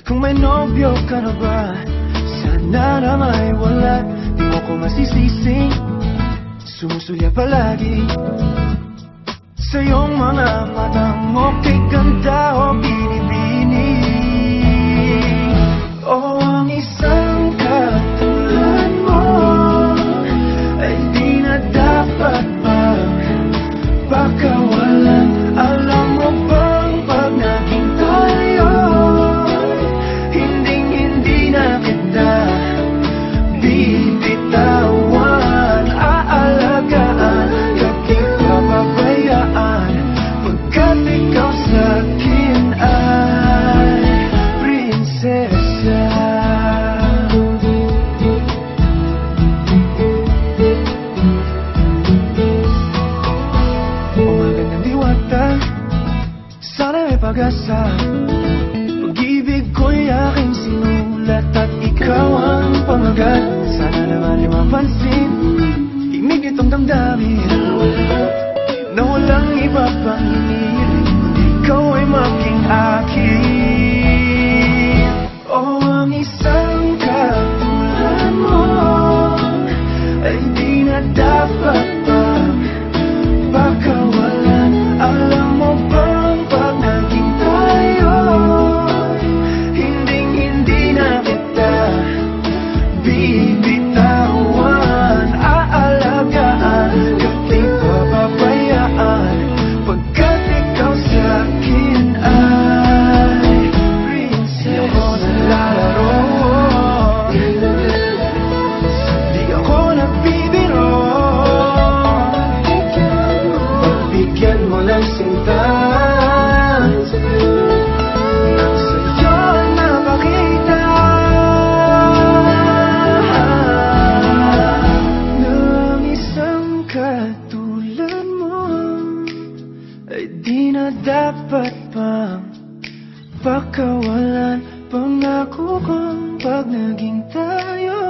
Kung may nobyo ka na ba, sana na may wala. Di mo ko masisising sumusulya palagi sa iyong mga matang okay ganda o binibini. O ang isang katulad mo ay di na dapat pagkawalan. Alam mo bang pag naging tayo, hindi na kita bibitawan. Aalagaan, di papabayaan, pagkat ikaw sa'kin ay prinsesa. Umagandang diwata, sana may pag-asa. Pag-ibig ko'y aking sinulat at ikaw ang pamagat. Sana naman di mapansin himig itong damdamin na walang iba pang hinihiling kundi ikaw ay maging akin. O ang isang katulad mo ay di na dapat pagkawalan. Alam mo bang pag naging tayo, hindi na kita bibitawan. Aalagaan, di papabayaan, pagkat ikaw sa'kin ay prinsesa. Di ako naglalaro, di ako nagbibiro. Pagbigyan mo ng sinta nang sa'yo napakita ng isang katulad mo ay di na dapat pang pagkawalan. Pangako kong pag naging tayo,